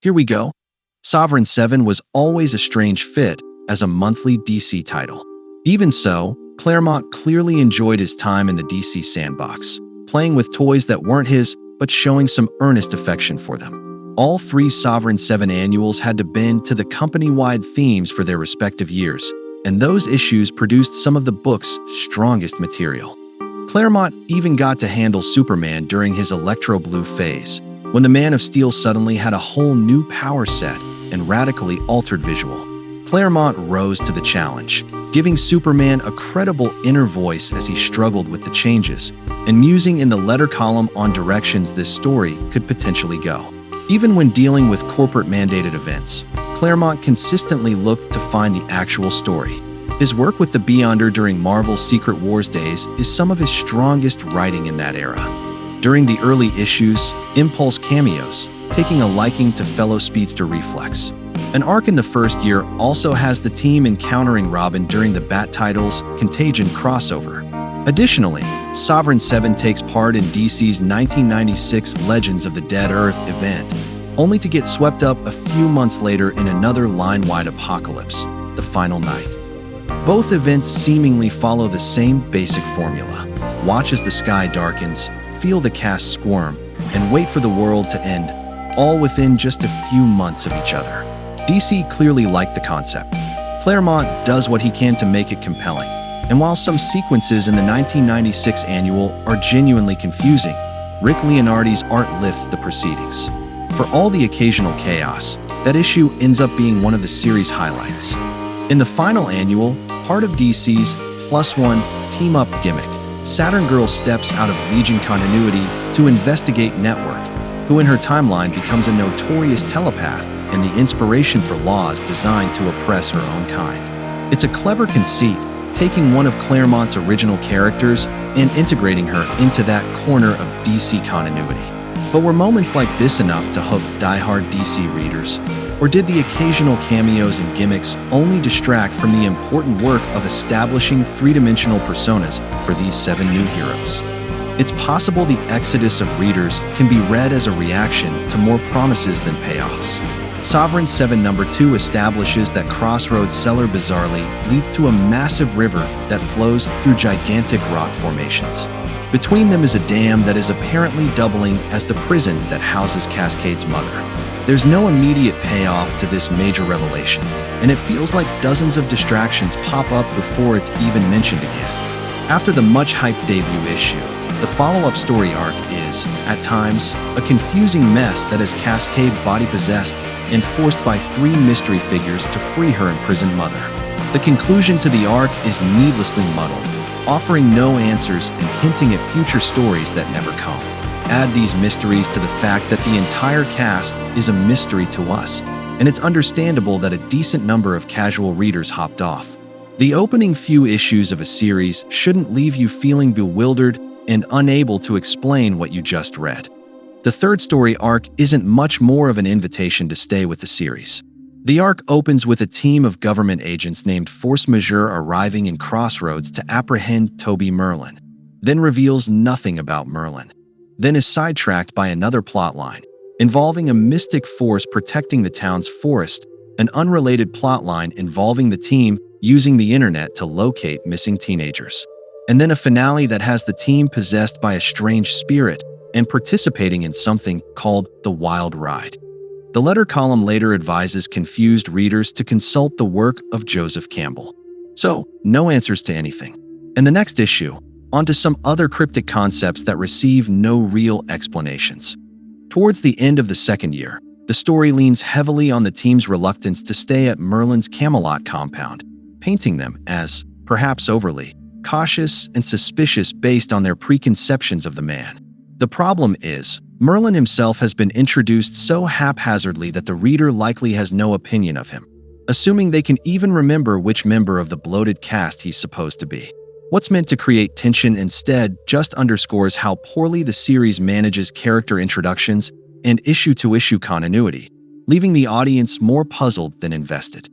Here we go. Sovereign 7 was always a strange fit as a monthly DC title. Even so, Claremont clearly enjoyed his time in the DC sandbox, playing with toys that weren't his, but showing some earnest affection for them. All three Sovereign 7 annuals had to bend to the company-wide themes for their respective years, and those issues produced some of the book's strongest material. Claremont even got to handle Superman during his Electro-Blue phase, when the Man of Steel suddenly had a whole new power set and radically altered visual. Claremont rose to the challenge, giving Superman a credible inner voice as he struggled with the changes, and musing in the letter column on directions this story could potentially go. Even when dealing with corporate-mandated events, Claremont consistently looked to find the actual story. His work with the Beyonder during Marvel's Secret Wars days is some of his strongest writing in that era. During the early issues, Impulse cameos, taking a liking to fellow speedster Reflex. An arc in the first year also has the team encountering Robin during the Bat title's Contagion crossover. Additionally, Sovereign 7 takes part in DC's 1996 Legends of the Dead Earth event, only to get swept up a few months later in another line-wide apocalypse, The Final Night. Both events seemingly follow the same basic formula. Watch as the sky darkens, feel the cast squirm, and wait for the world to end, all within just a few months of each other. DC clearly liked the concept. Claremont does what he can to make it compelling, and while some sequences in the 1996 annual are genuinely confusing, Rick Leonardi's art lifts the proceedings. For all the occasional chaos, that issue ends up being one of the series' highlights. In the final annual, part of DC's +1 team-up gimmick, Saturn Girl steps out of Legion continuity to investigate Network, who in her timeline becomes a notorious telepath and the inspiration for laws designed to oppress her own kind. It's a clever conceit, taking one of Claremont's original characters and integrating her into that corner of DC continuity. But were moments like this enough to hook die-hard DC readers? Or did the occasional cameos and gimmicks only distract from the important work of establishing three-dimensional personas for these 7 new heroes? It's possible the exodus of readers can be read as a reaction to more promises than payoffs. Sovereign 7 #2 establishes that Crossroads Cellar bizarrely leads to a massive river that flows through gigantic rock formations. Between them is a dam that is apparently doubling as the prison that houses Cascade's mother. There's no immediate payoff to this major revelation, and it feels like dozens of distractions pop up before it's even mentioned again. After the much-hyped debut issue, the follow-up story arc is, at times, a confusing mess that has Cascade body-possessed and forced by 3 mystery figures to free her imprisoned mother. The conclusion to the arc is needlessly muddled, offering no answers and hinting at future stories that never come. Add these mysteries to the fact that the entire cast is a mystery to us, and it's understandable that a decent number of casual readers hopped off. The opening few issues of a series shouldn't leave you feeling bewildered and unable to explain what you just read. The third story arc isn't much more of an invitation to stay with the series. The arc opens with a team of government agents named Force Majeure arriving in Crossroads to apprehend Toby Merlin, then reveals nothing about Merlin, then is sidetracked by another plotline involving a mystic force protecting the town's forest, an unrelated plotline involving the team using the internet to locate missing teenagers, and then a finale that has the team possessed by a strange spirit and participating in something called the Wild Ride. The letter column later advises confused readers to consult the work of Joseph Campbell. So, no answers to anything. And the next issue, onto some other cryptic concepts that receive no real explanations. Towards the end of the second year, the story leans heavily on the team's reluctance to stay at Merlin's Camelot compound, painting them as, perhaps overly, cautious and suspicious based on their preconceptions of the man. The problem is, Merlin himself has been introduced so haphazardly that the reader likely has no opinion of him, assuming they can even remember which member of the bloated cast he's supposed to be. What's meant to create tension instead just underscores how poorly the series manages character introductions and issue-to-issue continuity, leaving the audience more puzzled than invested.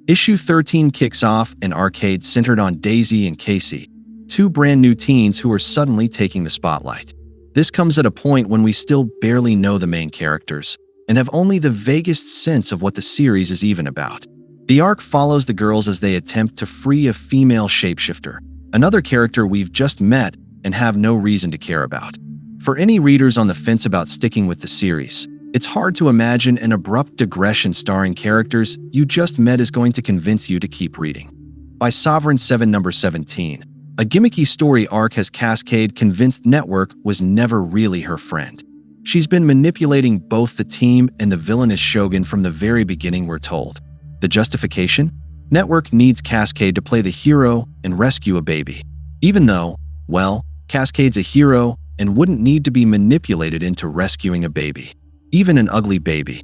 Issue 13 kicks off an arcade centered on Daisy and Casey, 2 brand new teens who are suddenly taking the spotlight. This comes at a point when we still barely know the main characters, and have only the vaguest sense of what the series is even about. The arc follows the girls as they attempt to free a female shapeshifter, another character we've just met and have no reason to care about. For any readers on the fence about sticking with the series, it's hard to imagine an abrupt digression starring characters you just met is going to convince you to keep reading. By Sovereign 7 number 17, a gimmicky story arc has Cascade convinced Network was never really her friend. She's been manipulating both the team and the villainous Shogun from the very beginning, we're told. The justification? Network needs Cascade to play the hero and rescue a baby. Even though, well, Cascade's a hero and wouldn't need to be manipulated into rescuing a baby. Even an ugly baby.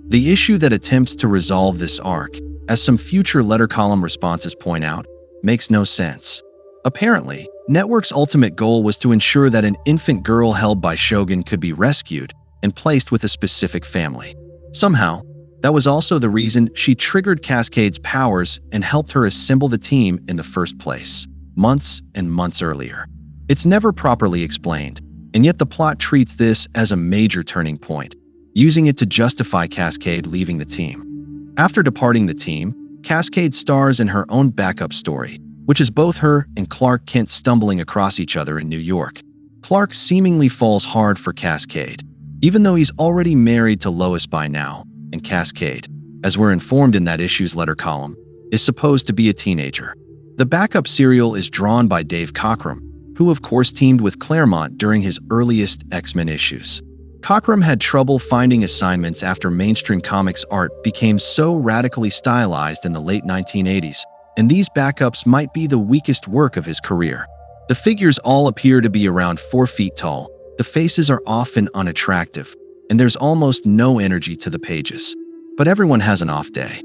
The issue that attempts to resolve this arc, as some future letter column responses point out, makes no sense. Apparently, Network's ultimate goal was to ensure that an infant girl held by Shogun could be rescued and placed with a specific family. Somehow, that was also the reason she triggered Cascade's powers and helped her assemble the team in the first place, months and months earlier. It's never properly explained, and yet the plot treats this as a major turning point, using it to justify Cascade leaving the team. After departing the team, Cascade stars in her own backup story, which is both her and Clark Kent stumbling across each other in New York. Clark seemingly falls hard for Cascade, even though he's already married to Lois by now, and Cascade, as we're informed in that issue's letter column, is supposed to be a teenager. The backup serial is drawn by Dave Cockrum, who of course teamed with Claremont during his earliest X-Men issues. Cockrum had trouble finding assignments after mainstream comics art became so radically stylized in the late 1980s, and these backups might be the weakest work of his career. The figures all appear to be around 4 feet tall, the faces are often unattractive, and there's almost no energy to the pages. But everyone has an off day.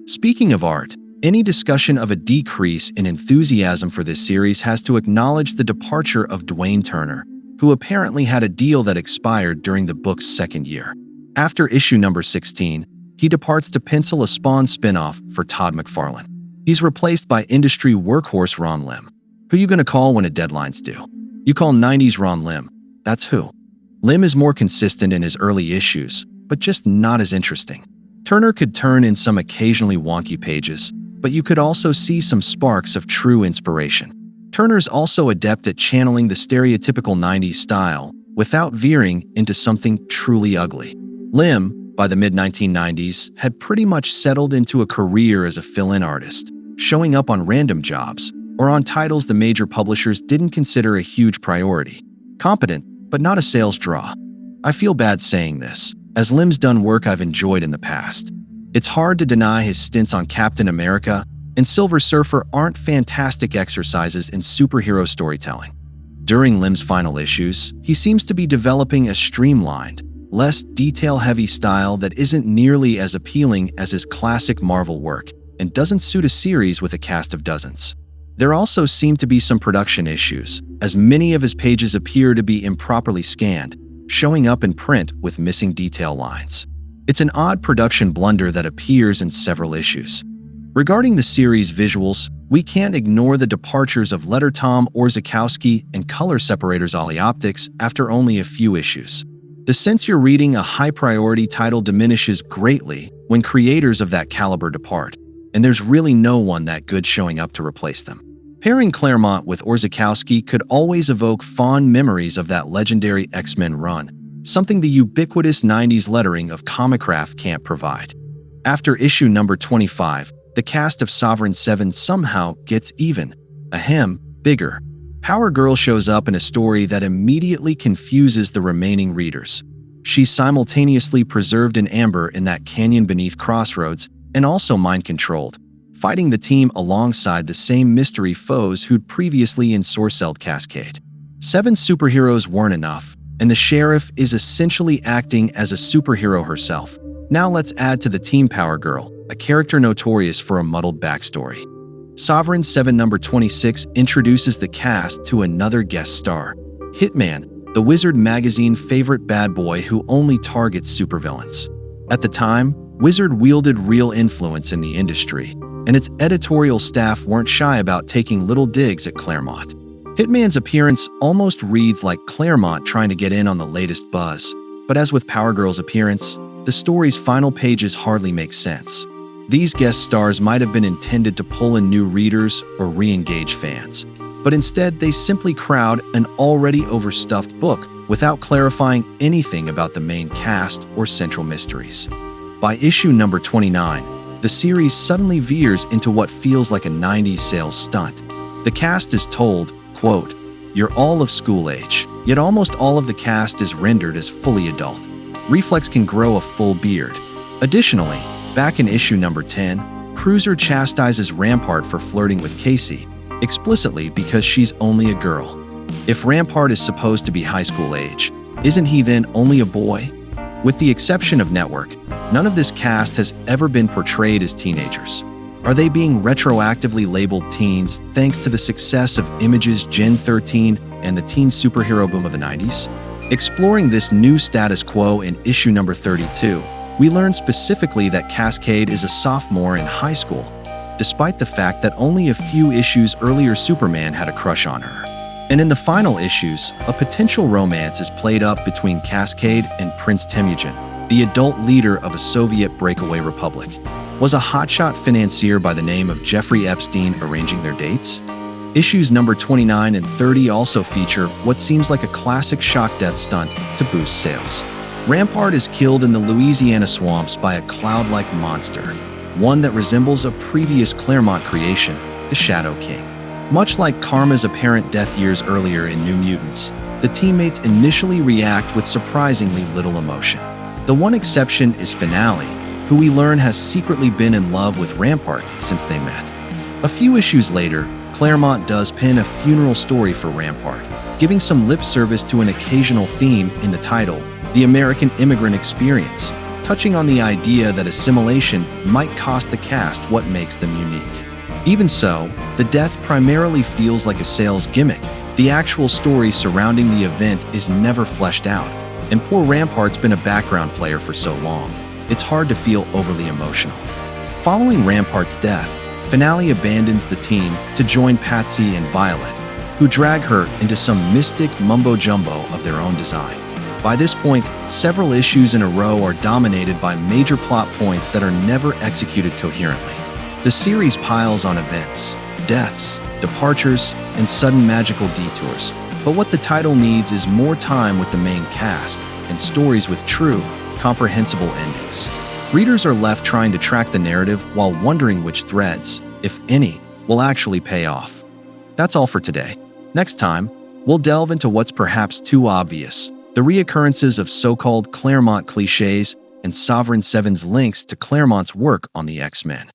Speaking of art, any discussion of a decrease in enthusiasm for this series has to acknowledge the departure of Dwayne Turner, who apparently had a deal that expired during the book's second year. After issue number 16, he departs to pencil a Spawn spin-off for Todd McFarlane. He's replaced by industry workhorse Ron Lim. Who you gonna call when a deadline's due? You call 90s Ron Lim. That's who. Lim is more consistent in his early issues, but just not as interesting. Turner could turn in some occasionally wonky pages, but you could also see some sparks of true inspiration. Turner's also adept at channeling the stereotypical 90s style without veering into something truly ugly. Lim, by the mid-1990s, had pretty much settled into a career as a fill-in artist, showing up on random jobs or on titles the major publishers didn't consider a huge priority. Competent, but not a sales draw. I feel bad saying this, as Lim's done work I've enjoyed in the past. It's hard to deny his stints on Captain America and Silver Surfer aren't fantastic exercises in superhero storytelling. During Lim's final issues, he seems to be developing a streamlined, less detail-heavy style that isn't nearly as appealing as his classic Marvel work and doesn't suit a series with a cast of dozens. There also seem to be some production issues, as many of his pages appear to be improperly scanned, showing up in print with missing detail lines. It's an odd production blunder that appears in several issues. Regarding the series' visuals, we can't ignore the departures of letter Tom Orzechowski and color separators Ollie Optics after only a few issues. The sense you're reading a high-priority title diminishes greatly when creators of that caliber depart, and there's really no one that good showing up to replace them. Pairing Claremont with Orzechowski could always evoke fond memories of that legendary X-Men run, something the ubiquitous 90s lettering of Comicraft can't provide. After issue number 25, the cast of Sovereign 7 somehow gets even, bigger. Power Girl shows up in a story that immediately confuses the remaining readers. She's simultaneously preserved in amber in that canyon beneath Crossroads and also mind-controlled, fighting the team alongside the same mystery foes who'd previously ensorcelled Cascade. 7 superheroes weren't enough, and the sheriff is essentially acting as a superhero herself. Now let's add to the team Power Girl, a character notorious for a muddled backstory. Sovereign 7 number 26 introduces the cast to another guest star, Hitman, the Wizard magazine favorite bad boy who only targets supervillains. At the time, Wizard wielded real influence in the industry, and its editorial staff weren't shy about taking little digs at Claremont. Hitman's appearance almost reads like Claremont trying to get in on the latest buzz, but as with Power Girl's appearance, the story's final pages hardly make sense. These guest stars might have been intended to pull in new readers or re-engage fans, but instead they simply crowd an already overstuffed book without clarifying anything about the main cast or central mysteries. By issue number 29, the series suddenly veers into what feels like a 90s sales stunt. The cast is told, quote, "You're all of school age," yet almost all of the cast is rendered as fully adult. Reflex can grow a full beard. Additionally, back in issue number 10, Cruiser chastises Rampart for flirting with Casey, explicitly because she's only a girl. If Rampart is supposed to be high school age, isn't he then only a boy? With the exception of Network, none of this cast has ever been portrayed as teenagers. Are they being retroactively labeled teens thanks to the success of Image's Gen 13 and the teen superhero boom of the 90s? Exploring this new status quo in issue number 32, we learn specifically that Cascade is a sophomore in high school, despite the fact that only a few issues earlier Superman had a crush on her. And in the final issues, a potential romance is played up between Cascade and Prince Temujin, the adult leader of a Soviet breakaway republic. Was a hotshot financier by the name of Jeffrey Epstein arranging their dates? Issues number 29 and 30 also feature what seems like a classic shock death stunt to boost sales. Rampart is killed in the Louisiana swamps by a cloud-like monster, one that resembles a previous Claremont creation, the Shadow King. Much like Karma's apparent death years earlier in New Mutants, the teammates initially react with surprisingly little emotion. The one exception is Finale, who we learn has secretly been in love with Rampart since they met. A few issues later, Claremont does pen a funeral story for Rampart, giving some lip service to an occasional theme in the title, The American Immigrant Experience, touching on the idea that assimilation might cost the cast what makes them unique. Even so, the death primarily feels like a sales gimmick. The actual story surrounding the event is never fleshed out, and poor Rampart's been a background player for so long, it's hard to feel overly emotional. Following Rampart's death, Finale abandons the team to join Patsy and Violet, who drag her into some mystic mumbo-jumbo of their own design. By this point, several issues in a row are dominated by major plot points that are never executed coherently. The series piles on events, deaths, departures, and sudden magical detours, but what the title needs is more time with the main cast and stories with true, comprehensible endings. Readers are left trying to track the narrative while wondering which threads, if any, will actually pay off. That's all for today. Next time, we'll delve into what's perhaps too obvious, the reoccurrences of so-called Claremont cliches and Sovereign Seven's links to Claremont's work on the X-Men.